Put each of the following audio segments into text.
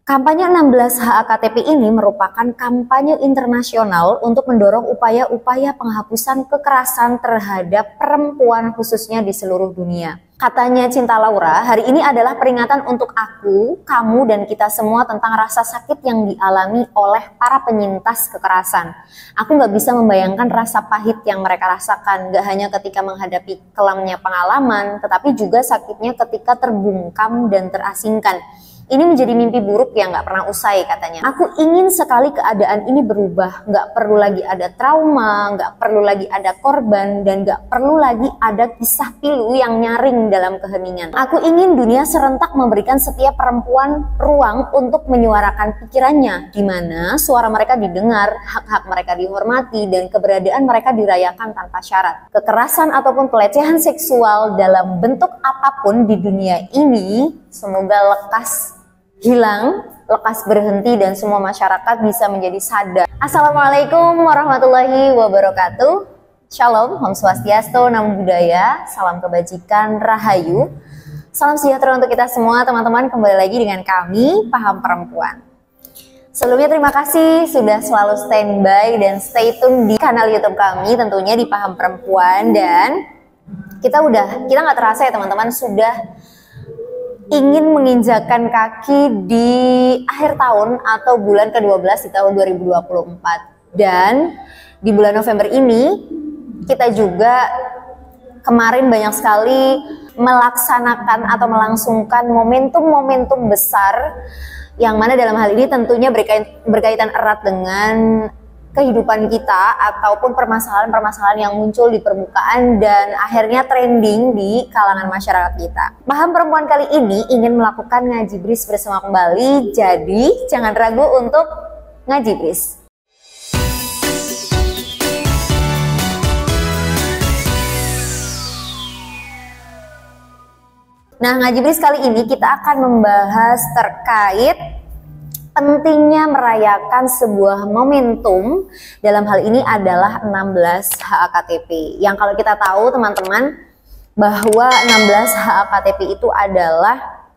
Kampanye 16 HAKTP ini merupakan kampanye internasional untuk mendorong upaya-upaya penghapusan kekerasan terhadap perempuan khususnya di seluruh dunia. Katanya Cinta Laura, hari ini adalah peringatan untuk aku, kamu, dan kita semua tentang rasa sakit yang dialami oleh para penyintas kekerasan. Aku gak bisa membayangkan rasa pahit yang mereka rasakan, gak hanya ketika menghadapi kelamnya pengalaman, tetapi juga sakitnya ketika terbungkam dan terasingkan. Ini menjadi mimpi buruk yang gak pernah usai katanya. Aku ingin sekali keadaan ini berubah. Gak perlu lagi ada trauma, gak perlu lagi ada korban, dan gak perlu lagi ada kisah pilu yang nyaring dalam keheningan. Aku ingin dunia serentak memberikan setiap perempuan ruang untuk menyuarakan pikirannya, di mana suara mereka didengar, hak-hak mereka dihormati, dan keberadaan mereka dirayakan tanpa syarat. Kekerasan ataupun pelecehan seksual dalam bentuk apapun di dunia ini semoga lekas hilang, lekas berhenti, dan semua masyarakat bisa menjadi sadar. Assalamualaikum warahmatullahi wabarakatuh. Shalom, Om Swastiastu, Namo Buddhaya, salam kebajikan, rahayu. Salam sejahtera untuk kita semua teman-teman, kembali lagi dengan kami, Paham Perempuan. Sebelumnya terima kasih sudah selalu standby dan stay tune di kanal YouTube kami, tentunya di Paham Perempuan. Dan kita nggak terasa ya teman-teman, sudah ingin menginjakan kaki di akhir tahun atau bulan ke-12 di tahun 2024. Dan di bulan November ini kita juga kemarin banyak sekali melaksanakan atau melangsungkan momentum-momentum besar yang mana dalam hal ini tentunya berkaitan erat dengan kehidupan kita ataupun permasalahan-permasalahan yang muncul di permukaan dan akhirnya trending di kalangan masyarakat kita. Paham Perempuan kali ini ingin melakukan ngaji bris bersama kembali, jadi jangan ragu untuk ngaji bris. Nah, ngaji bris kali ini kita akan membahas terkait pentingnya merayakan sebuah momentum, dalam hal ini adalah 16 HAKTP. Yang kalau kita tahu teman-teman bahwa 16 HAKTP itu adalah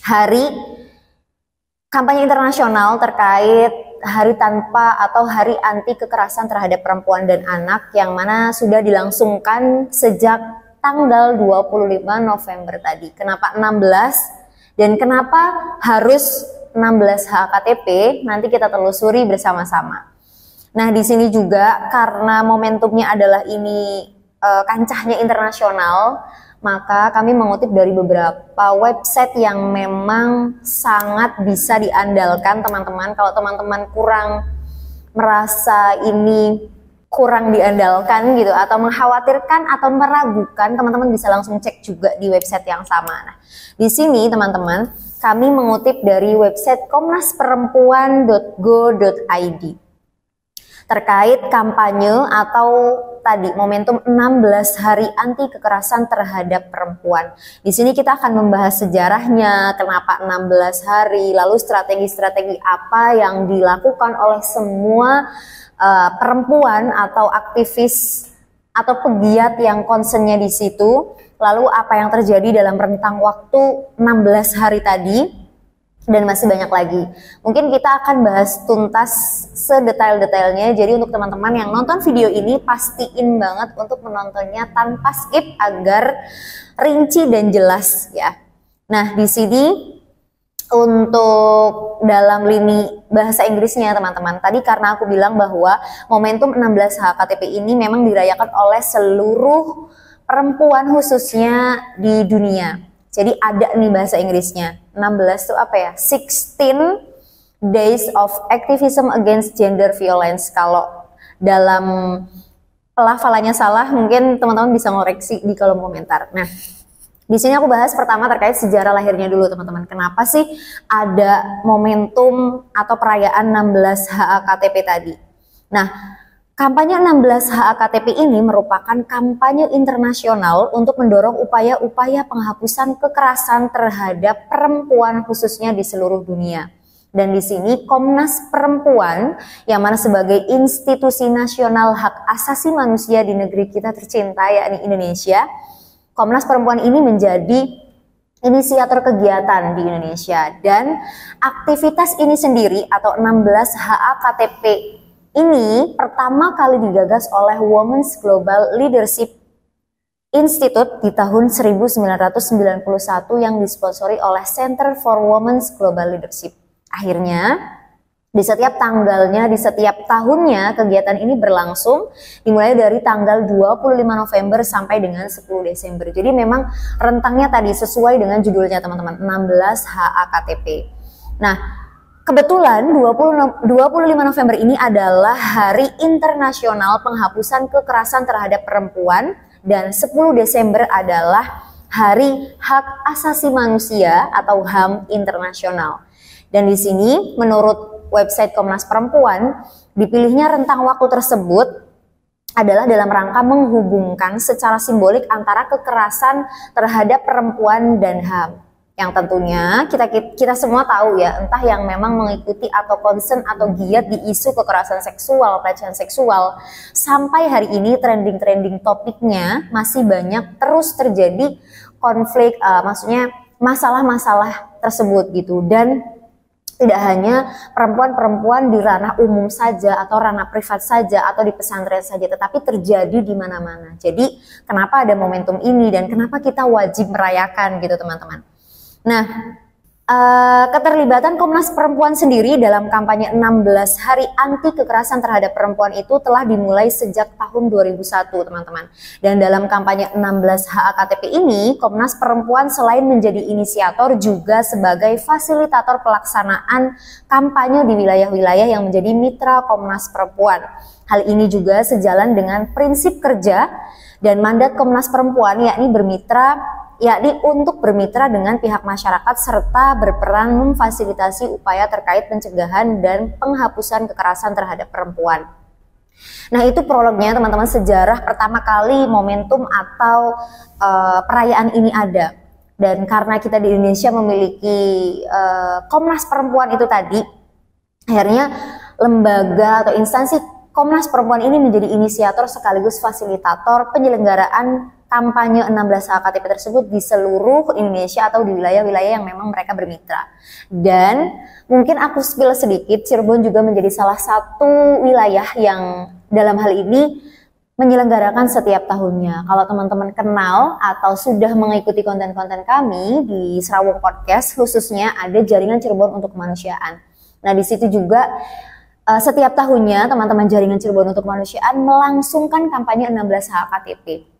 hari kampanye internasional terkait hari tanpa atau hari anti kekerasan terhadap perempuan dan anak yang mana sudah dilangsungkan sejak tanggal 25 November tadi. Kenapa 16 dan kenapa harus 16 HAKTP, nanti kita telusuri bersama-sama. Nah, di sini juga karena momentumnya adalah ini kancahnya internasional, maka kami mengutip dari beberapa website yang memang sangat bisa diandalkan teman-teman. Kalau teman-teman kurang merasa ini kurang diandalkan gitu atau mengkhawatirkan atau meragukan, teman-teman bisa langsung cek juga di website yang sama. Nah, di sini teman-teman kami mengutip dari website komnasperempuan.go.id terkait kampanye atau tadi momentum 16 hari anti kekerasan terhadap perempuan. Di sini kita akan membahas sejarahnya, kenapa 16 hari, lalu strategi-strategi apa yang dilakukan oleh semua perempuan atau aktivis atau pegiat yang concernnya di situ. Lalu apa yang terjadi dalam rentang waktu 16 hari tadi, dan masih banyak lagi. Mungkin kita akan bahas tuntas sedetail-detailnya. Jadi untuk teman-teman yang nonton video ini, pastiin banget untuk menontonnya tanpa skip agar rinci dan jelas ya. Nah, di sini untuk dalam lini bahasa Inggrisnya teman-teman, tadi karena aku bilang bahwa momentum 16 HAKTP ini memang dirayakan oleh seluruh perempuan khususnya di dunia. Jadi ada nih bahasa Inggrisnya. 16 itu apa ya? 16 Days of Activism Against Gender Violence. Kalau dalam pelafalannya salah, mungkin teman-teman bisa ngoreksi di kolom komentar. Nah, di sini aku bahas pertama terkait sejarah lahirnya dulu teman-teman. Kenapa sih ada momentum atau perayaan 16 HAKTP tadi? Nah, kampanye 16 HAKTP ini merupakan kampanye internasional untuk mendorong upaya-upaya penghapusan kekerasan terhadap perempuan khususnya di seluruh dunia. Dan di sini Komnas Perempuan yang mana sebagai institusi nasional hak asasi manusia di negeri kita tercinta yakni Indonesia, Komnas Perempuan ini menjadi inisiator kegiatan di Indonesia, dan aktivitas ini sendiri atau 16 HAKTP ini pertama kali digagas oleh Women's Global Leadership Institute di tahun 1991 yang disponsori oleh Center for Women's Global Leadership. Akhirnya di setiap tanggalnya, di setiap tahunnya kegiatan ini berlangsung dimulai dari tanggal 25 November sampai dengan 10 Desember. Jadi memang rentangnya tadi sesuai dengan judulnya teman-teman, 16 HAKTP. Nah, kebetulan 25 November ini adalah Hari Internasional Penghapusan Kekerasan Terhadap Perempuan dan 10 Desember adalah Hari Hak Asasi Manusia atau HAM Internasional. Dan di sini menurut website Komnas Perempuan, dipilihnya rentang waktu tersebut adalah dalam rangka menghubungkan secara simbolik antara kekerasan terhadap perempuan dan HAM. Yang tentunya kita semua tahu ya, entah yang memang mengikuti atau concern atau giat di isu kekerasan seksual, pelecehan seksual, sampai hari ini trending topiknya masih banyak terus terjadi konflik, maksudnya masalah-masalah tersebut gitu. Dan tidak hanya perempuan-perempuan di ranah umum saja atau ranah privat saja atau di pesantren saja, tetapi terjadi di mana-mana. Jadi kenapa ada momentum ini dan kenapa kita wajib merayakan gitu teman-teman. Nah, keterlibatan Komnas Perempuan sendiri dalam kampanye 16 Hari Anti Kekerasan Terhadap Perempuan itu telah dimulai sejak tahun 2001 teman-teman. Dan dalam kampanye 16 HAKTP ini, Komnas Perempuan selain menjadi inisiator juga sebagai fasilitator pelaksanaan kampanye di wilayah-wilayah yang menjadi mitra Komnas Perempuan. Hal ini juga sejalan dengan prinsip kerja dan mandat Komnas Perempuan yakni untuk bermitra dengan pihak masyarakat serta berperan memfasilitasi upaya terkait pencegahan dan penghapusan kekerasan terhadap perempuan. Nah, itu prolognya teman-teman, sejarah pertama kali momentum atau perayaan ini ada. Dan karena kita di Indonesia memiliki Komnas Perempuan itu tadi, akhirnya lembaga atau instansi Komnas Perempuan ini menjadi inisiator sekaligus fasilitator penyelenggaraan kampanye 16 HAKTP tersebut di seluruh Indonesia atau di wilayah-wilayah yang memang mereka bermitra. Dan mungkin aku spill sedikit, Cirebon juga menjadi salah satu wilayah yang dalam hal ini menyelenggarakan setiap tahunnya. Kalau teman-teman kenal atau sudah mengikuti konten-konten kami di Serawung Podcast, khususnya ada Jaringan Cirebon untuk Kemanusiaan. Nah, di situ juga setiap tahunnya teman-teman Jaringan Cirebon untuk Kemanusiaan melangsungkan kampanye 16 HAKTP.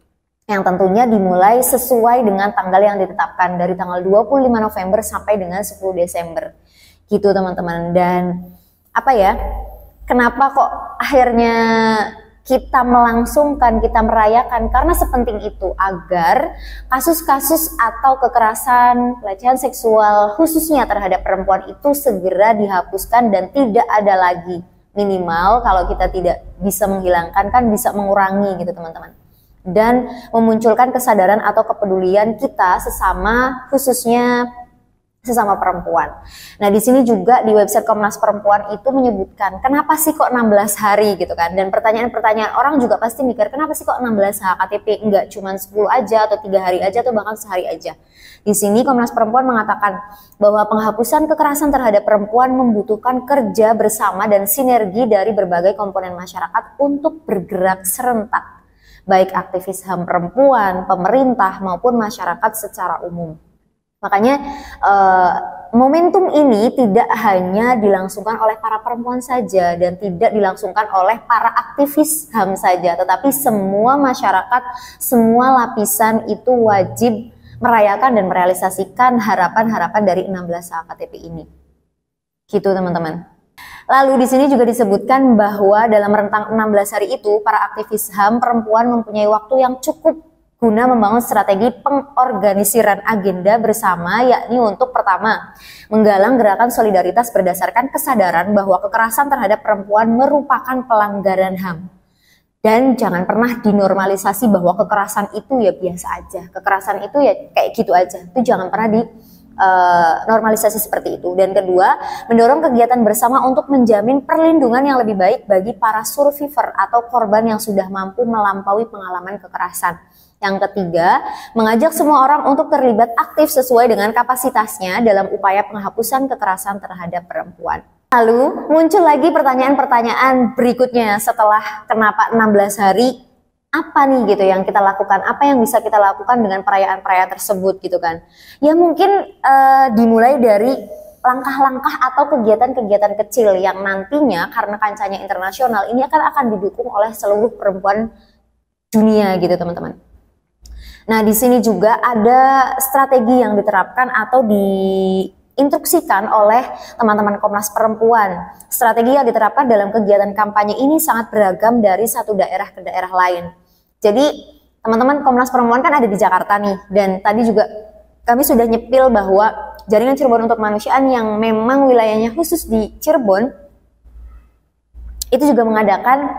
Yang tentunya dimulai sesuai dengan tanggal yang ditetapkan dari tanggal 25 November sampai dengan 10 Desember. Gitu teman-teman. Dan kenapa kok akhirnya kita melangsungkan, kita merayakan? Karena sepenting itu agar kasus-kasus atau kekerasan, pelecehan seksual khususnya terhadap perempuan itu segera dihapuskan dan tidak ada lagi. Minimal kalau kita tidak bisa menghilangkan kan bisa mengurangi gitu teman-teman. Dan memunculkan kesadaran atau kepedulian kita khususnya sesama perempuan. Nah, di sini juga di website Komnas Perempuan itu menyebutkan kenapa sih kok 16 hari gitu kan. Dan pertanyaan-pertanyaan orang juga pasti mikir kenapa sih kok 16 HAKTP, enggak cuma 10 aja atau 3 hari aja atau bahkan sehari aja. Di sini Komnas Perempuan mengatakan bahwa penghapusan kekerasan terhadap perempuan membutuhkan kerja bersama dan sinergi dari berbagai komponen masyarakat untuk bergerak serentak, baik aktivis HAM perempuan, pemerintah, maupun masyarakat secara umum. Makanya momentum ini tidak hanya dilangsungkan oleh para perempuan saja dan tidak dilangsungkan oleh para aktivis HAM saja, tetapi semua masyarakat, semua lapisan itu wajib merayakan dan merealisasikan harapan-harapan dari 16 HAKTP ini. Gitu teman-teman. Lalu di sini juga disebutkan bahwa dalam rentang 16 hari itu para aktivis HAM perempuan mempunyai waktu yang cukup guna membangun strategi pengorganisiran agenda bersama, yakni untuk pertama, menggalang gerakan solidaritas berdasarkan kesadaran bahwa kekerasan terhadap perempuan merupakan pelanggaran HAM. Dan jangan pernah dinormalisasi bahwa kekerasan itu ya biasa aja, kekerasan itu ya kayak gitu aja, itu jangan pernah normalisasi seperti itu. Dan kedua, mendorong kegiatan bersama untuk menjamin perlindungan yang lebih baik bagi para survivor atau korban yang sudah mampu melampaui pengalaman kekerasan. Yang ketiga, mengajak semua orang untuk terlibat aktif sesuai dengan kapasitasnya dalam upaya penghapusan kekerasan terhadap perempuan. Lalu muncul lagi pertanyaan-pertanyaan berikutnya setelah kenapa 16 hari, apa nih gitu yang kita lakukan, apa yang bisa kita lakukan dengan perayaan-perayaan tersebut gitu kan. Ya mungkin dimulai dari langkah-langkah atau kegiatan-kegiatan kecil yang nantinya karena kancahnya internasional ini akan didukung oleh seluruh perempuan dunia gitu teman-teman. Nah, di sini juga ada strategi yang diterapkan atau diinstruksikan oleh teman-teman Komnas Perempuan. Strategi yang diterapkan dalam kegiatan kampanye ini sangat beragam dari satu daerah ke daerah lain. Jadi, teman-teman Komnas Perempuan kan ada di Jakarta nih, dan tadi juga kami sudah nyepil bahwa Jaringan Cirebon untuk Kemanusiaan yang memang wilayahnya khusus di Cirebon, itu juga mengadakan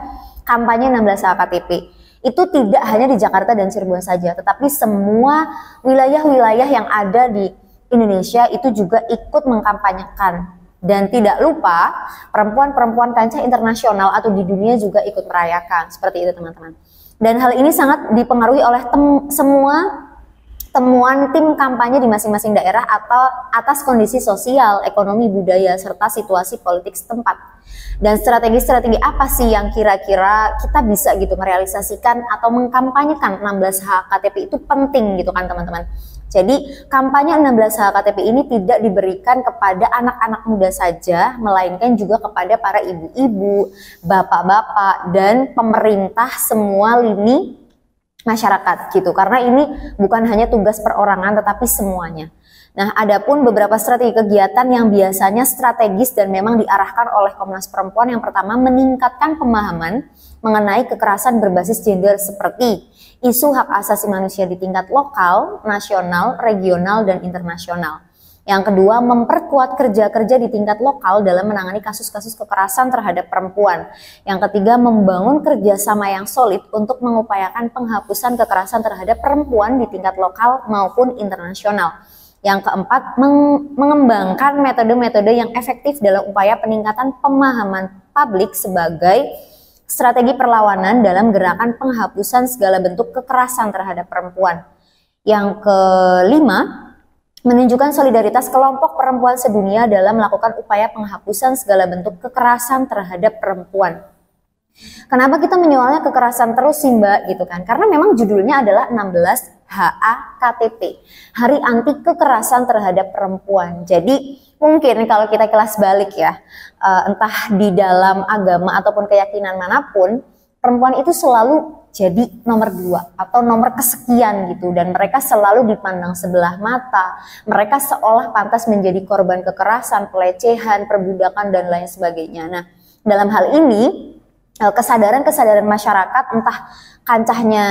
kampanye 16 HKTP. Itu tidak hanya di Jakarta dan Cirebon saja, tetapi semua wilayah-wilayah yang ada di Indonesia itu juga ikut mengkampanyekan. Dan tidak lupa, perempuan-perempuan kancah internasional atau di dunia juga ikut merayakan. Seperti itu teman-teman. Dan hal ini sangat dipengaruhi oleh semua temuan tim kampanye di masing-masing daerah atau atas kondisi sosial, ekonomi, budaya, serta situasi politik setempat. Dan strategi-strategi apa sih yang kira-kira kita bisa gitu merealisasikan atau mengkampanyekan 16 HKTP itu penting gitu kan teman-teman. Jadi kampanye 16 HKTP ini tidak diberikan kepada anak-anak muda saja, melainkan juga kepada para ibu-ibu, bapak-bapak, dan pemerintah semua lini masyarakat gitu. Karena ini bukan hanya tugas perorangan tetapi semuanya. Nah, adapun beberapa strategi kegiatan yang biasanya strategis dan memang diarahkan oleh Komnas Perempuan, yang pertama meningkatkan pemahaman mengenai kekerasan berbasis gender seperti isu hak asasi manusia di tingkat lokal, nasional, regional, dan internasional. Yang kedua, memperkuat kerja-kerja di tingkat lokal dalam menangani kasus-kasus kekerasan terhadap perempuan. Yang ketiga, membangun kerjasama yang solid untuk mengupayakan penghapusan kekerasan terhadap perempuan di tingkat lokal maupun internasional. Yang keempat, mengembangkan metode-metode yang efektif dalam upaya peningkatan pemahaman publik sebagai strategi perlawanan dalam gerakan penghapusan segala bentuk kekerasan terhadap perempuan. Yang kelima, menunjukkan solidaritas kelompok perempuan sedunia dalam melakukan upaya penghapusan segala bentuk kekerasan terhadap perempuan. Kenapa kita menyoalnya kekerasan terus sih Mbak gitu kan? Karena memang judulnya adalah 16 HAKTP, Hari Anti Kekerasan Terhadap Perempuan. Jadi mungkin kalau kita kelas balik ya, entah di dalam agama ataupun keyakinan manapun, perempuan itu selalu jadi nomor 2 atau nomor kesekian gitu, dan mereka selalu dipandang sebelah mata. Mereka seolah pantas menjadi korban kekerasan, pelecehan, perbudakan, dan lain sebagainya. Nah, dalam hal ini kesadaran-kesadaran masyarakat, entah kancahnya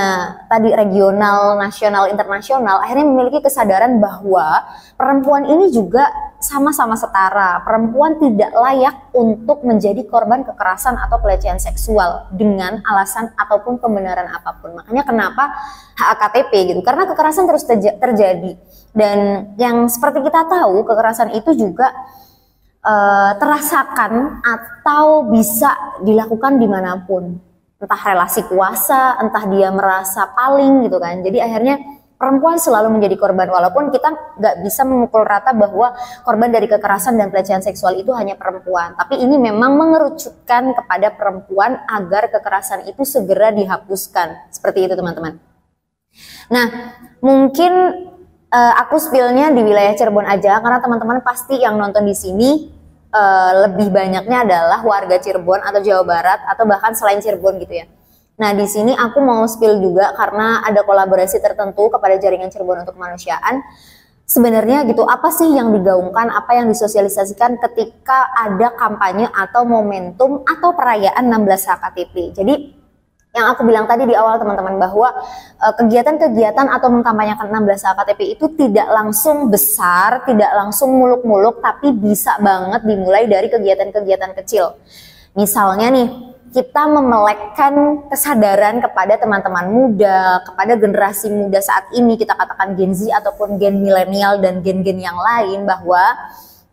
tadi regional, nasional, internasional, akhirnya memiliki kesadaran bahwa perempuan ini juga sama-sama setara. Perempuan tidak layak untuk menjadi korban kekerasan atau pelecehan seksual dengan alasan ataupun pembenaran apapun. Makanya kenapa HAKTP gitu, karena kekerasan terus terjadi. Dan yang seperti kita tahu, kekerasan itu juga terasakan atau bisa dilakukan dimanapun, entah relasi kuasa, entah dia merasa paling gitu kan. Jadi akhirnya perempuan selalu menjadi korban, walaupun kita nggak bisa memukul rata bahwa korban dari kekerasan dan pelecehan seksual itu hanya perempuan, tapi ini memang mengerucutkan kepada perempuan agar kekerasan itu segera dihapuskan. Seperti itu teman-teman. Nah, mungkin aku spillnya di wilayah Cirebon aja, karena teman-teman pasti yang nonton di sini lebih banyaknya adalah warga Cirebon atau Jawa Barat atau bahkan selain Cirebon gitu ya. Nah, di sini aku mau spill juga karena ada kolaborasi tertentu kepada Jaringan Cirebon untuk Kemanusiaan. Sebenarnya gitu, apa sih yang digaungkan, apa yang disosialisasikan ketika ada kampanye atau momentum atau perayaan 16 HKTP. Jadi yang aku bilang tadi di awal teman-teman, bahwa kegiatan-kegiatan atau mengkampanyekan 16 HKTP itu tidak langsung besar, tidak langsung muluk-muluk, tapi bisa banget dimulai dari kegiatan-kegiatan kecil. Misalnya nih, kita memelekkan kesadaran kepada teman-teman muda, kepada generasi muda saat ini, kita katakan Gen Z ataupun gen milenial dan gen-gen yang lain, bahwa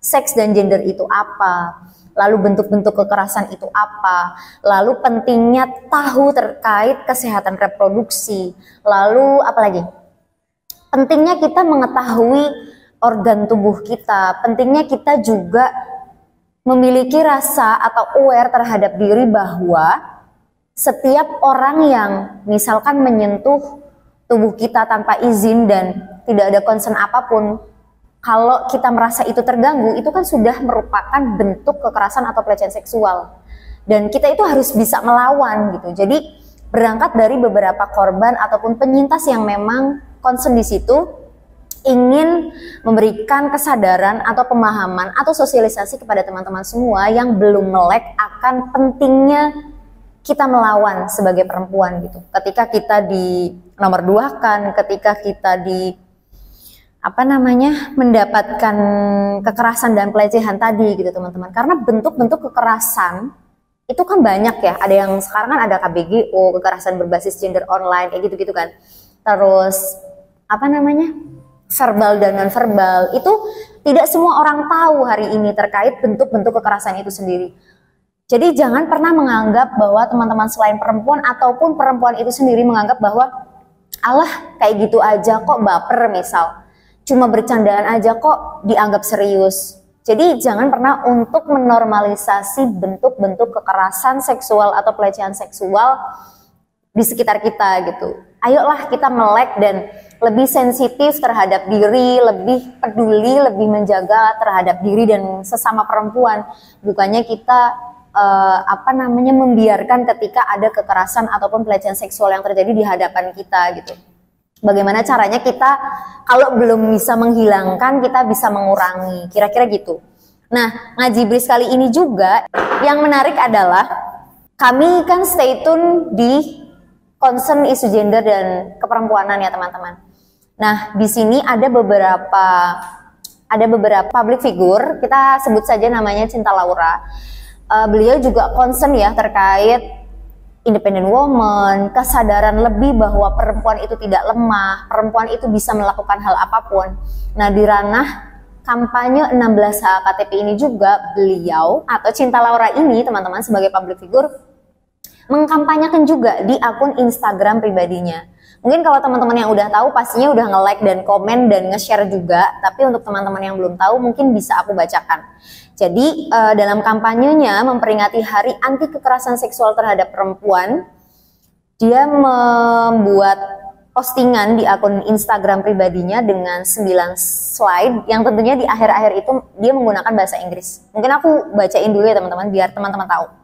seks dan gender itu apa, lalu bentuk-bentuk kekerasan itu apa, lalu pentingnya tahu terkait kesehatan reproduksi, lalu apalagi pentingnya kita mengetahui organ tubuh kita, pentingnya kita juga memiliki rasa atau aware terhadap diri bahwa setiap orang yang misalkan menyentuh tubuh kita tanpa izin dan tidak ada concern apapun, kalau kita merasa itu terganggu, itu kan sudah merupakan bentuk kekerasan atau pelecehan seksual. Dan kita itu harus bisa melawan gitu. Jadi berangkat dari beberapa korban ataupun penyintas yang memang concern di situ, ingin memberikan kesadaran atau pemahaman atau sosialisasi kepada teman-teman semua yang belum melek akan pentingnya kita melawan sebagai perempuan gitu. Ketika kita di nomor 2-kan, ketika kita di mendapatkan kekerasan dan pelecehan tadi gitu teman-teman. Karena bentuk-bentuk kekerasan itu kan banyak ya. Ada yang sekarang kan ada KBGO, kekerasan berbasis gender online, kayak gitu-gitu kan. Terus verbal dan non verbal, itu tidak semua orang tahu hari ini terkait bentuk-bentuk kekerasan itu sendiri. Jadi jangan pernah menganggap bahwa teman-teman selain perempuan ataupun perempuan itu sendiri menganggap bahwa alah kayak gitu aja kok, baper misal, cuma bercandaan aja kok dianggap serius. Jadi jangan pernah untuk menormalisasi bentuk-bentuk kekerasan seksual atau pelecehan seksual di sekitar kita gitu. Ayolah kita melek dan lebih sensitif terhadap diri, lebih peduli, lebih menjaga terhadap diri dan sesama perempuan. Bukannya kita membiarkan ketika ada kekerasan ataupun pelecehan seksual yang terjadi di hadapan kita gitu. Bagaimana caranya kita kalau belum bisa menghilangkan, kita bisa mengurangi, kira-kira gitu. Nah, ngaji Bris kali ini juga yang menarik adalah kami kan stay tune di concern isu gender dan keperempuanan ya teman-teman. Nah, di sini ada beberapa public figure, kita sebut saja namanya Cinta Laura. Beliau juga concern ya terkait independent woman, kesadaran lebih bahwa perempuan itu tidak lemah, perempuan itu bisa melakukan hal apapun. Nah, di ranah kampanye 16 HKTP ini juga beliau atau Cinta Laura ini teman-teman sebagai public figure mengkampanyekan juga di akun Instagram pribadinya. Mungkin kalau teman-teman yang udah tahu pastinya udah nge-like dan komen dan nge-share juga, tapi untuk teman-teman yang belum tahu mungkin bisa aku bacakan. Jadi dalam kampanyenya memperingati Hari Anti Kekerasan Seksual Terhadap Perempuan, dia membuat postingan di akun Instagram pribadinya dengan 9 slide yang tentunya di akhir-akhir itu dia menggunakan bahasa Inggris. Mungkin aku bacain dulu ya teman-teman biar teman-teman tahu.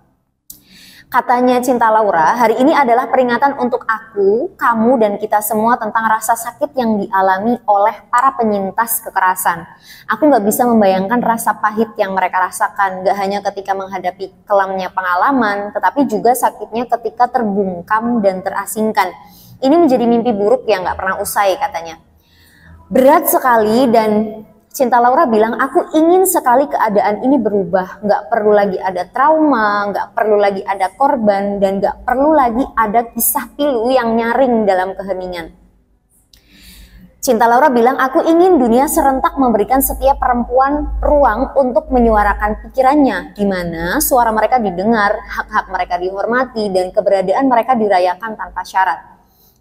Katanya Cinta Laura, hari ini adalah peringatan untuk aku, kamu, dan kita semua tentang rasa sakit yang dialami oleh para penyintas kekerasan. Aku gak bisa membayangkan rasa pahit yang mereka rasakan, gak hanya ketika menghadapi kelamnya pengalaman, tetapi juga sakitnya ketika terbungkam dan terasingkan. Ini menjadi mimpi buruk yang gak pernah usai katanya. Berat sekali dan Cinta Laura bilang, aku ingin sekali keadaan ini berubah. Gak perlu lagi ada trauma, gak perlu lagi ada korban, dan gak perlu lagi ada kisah pilu yang nyaring dalam keheningan. Cinta Laura bilang, aku ingin dunia serentak memberikan setiap perempuan ruang untuk menyuarakan pikirannya, di mana suara mereka didengar, hak-hak mereka dihormati, dan keberadaan mereka dirayakan tanpa syarat.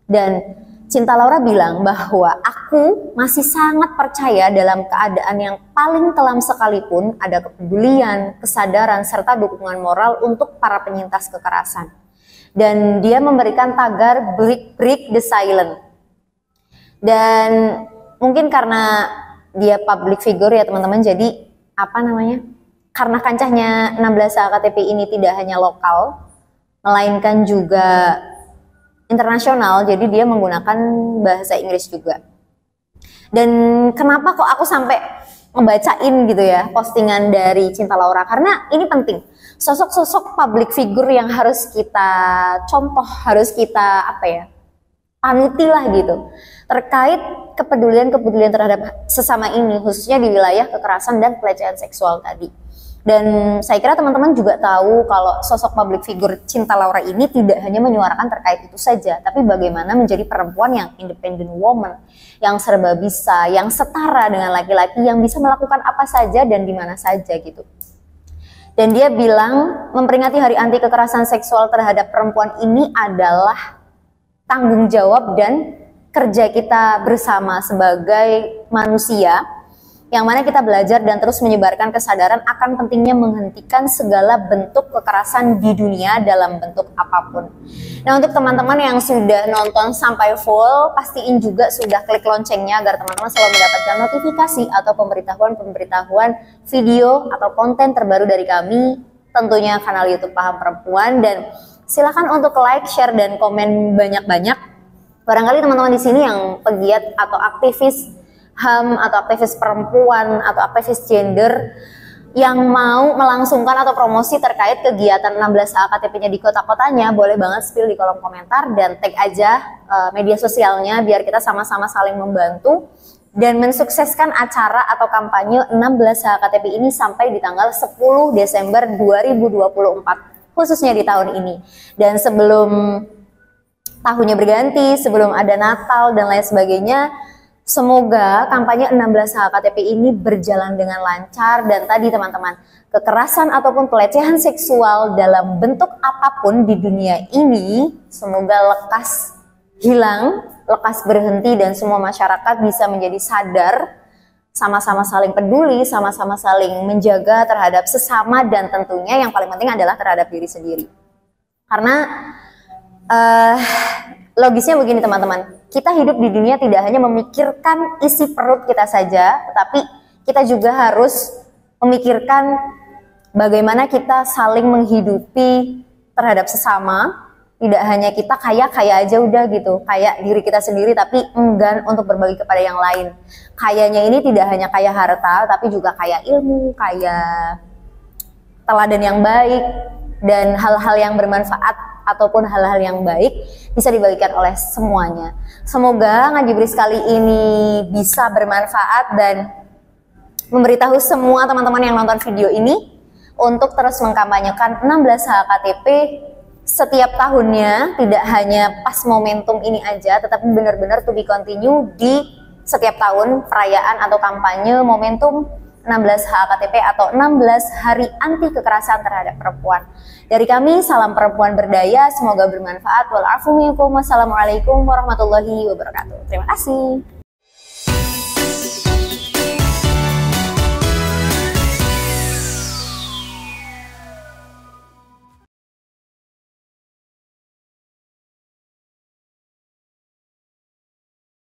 Dan Cinta Laura bilang bahwa aku masih sangat percaya dalam keadaan yang paling kelam sekalipun ada kepedulian, kesadaran, serta dukungan moral untuk para penyintas kekerasan. Dan dia memberikan tagar break the silent. Dan mungkin karena dia public figure ya teman-teman, jadi karena kancahnya 16 HKTP ini tidak hanya lokal, melainkan juga internasional, jadi dia menggunakan bahasa Inggris juga. Dan kenapa kok aku sampai ngebacain gitu ya postingan dari Cinta Laura, karena ini penting. Sosok-sosok public figure yang harus kita contoh, harus kita panuti lah gitu, terkait kepedulian terhadap sesama ini, khususnya di wilayah kekerasan dan pelecehan seksual tadi. Dan saya kira teman-teman juga tahu kalau sosok public figure Cinta Laura ini tidak hanya menyuarakan terkait itu saja, tapi bagaimana menjadi perempuan yang independent woman, yang serba bisa, yang setara dengan laki-laki, yang bisa melakukan apa saja dan di mana saja gitu. Dan dia bilang memperingati Hari Anti Kekerasan Seksual terhadap perempuan ini adalah tanggung jawab dan kerja kita bersama sebagai manusia, yang mana kita belajar dan terus menyebarkan kesadaran akan pentingnya menghentikan segala bentuk kekerasan di dunia dalam bentuk apapun. Nah, untuk teman-teman yang sudah nonton sampai full, pastiin juga sudah klik loncengnya agar teman-teman selalu mendapatkan notifikasi atau pemberitahuan video atau konten terbaru dari kami, tentunya kanal YouTube Paham Perempuan. Dan silakan untuk like, share, dan komen banyak-banyak. Barangkali teman-teman di sini yang pegiat atau aktivis HAM atau aktivis perempuan atau aktivis gender yang mau melangsungkan atau promosi terkait kegiatan 16 KTP-nya di kota-kotanya, boleh banget spill di kolom komentar dan tag aja media sosialnya biar kita sama-sama saling membantu dan mensukseskan acara atau kampanye 16 KTP ini sampai di tanggal 10 Desember 2024 khususnya di tahun ini. Dan sebelum tahunnya berganti, sebelum ada Natal dan lain sebagainya, semoga kampanye 16 KTP ini berjalan dengan lancar. Dan tadi teman-teman, kekerasan ataupun pelecehan seksual dalam bentuk apapun di dunia ini semoga lekas hilang, lekas berhenti, dan semua masyarakat bisa menjadi sadar, sama-sama saling peduli, sama-sama saling menjaga terhadap sesama, dan tentunya yang paling penting adalah terhadap diri sendiri. Karena logisnya begini teman-teman, kita hidup di dunia tidak hanya memikirkan isi perut kita saja, tetapi kita juga harus memikirkan bagaimana kita saling menghidupi terhadap sesama. Tidak hanya kita kaya aja udah gitu, kayak diri kita sendiri tapi enggan untuk berbagi kepada yang lain. Kayanya ini tidak hanya kaya harta, tapi juga kaya ilmu, kaya teladan yang baik, dan hal-hal yang bermanfaat ataupun hal-hal yang baik bisa dibagikan oleh semuanya. Semoga ngaji Bris kali ini bisa bermanfaat dan memberitahu semua teman-teman yang nonton video ini untuk terus mengkampanyekan 16 HKTP setiap tahunnya, tidak hanya pas momentum ini aja, tetapi benar-benar to be continue di setiap tahun perayaan atau kampanye momentum 16 HKTP atau 16 Hari Anti Kekerasan Terhadap Perempuan. Dari kami, salam perempuan berdaya, semoga bermanfaat. Wassalamualaikum warahmatullahi wabarakatuh. Terima kasih.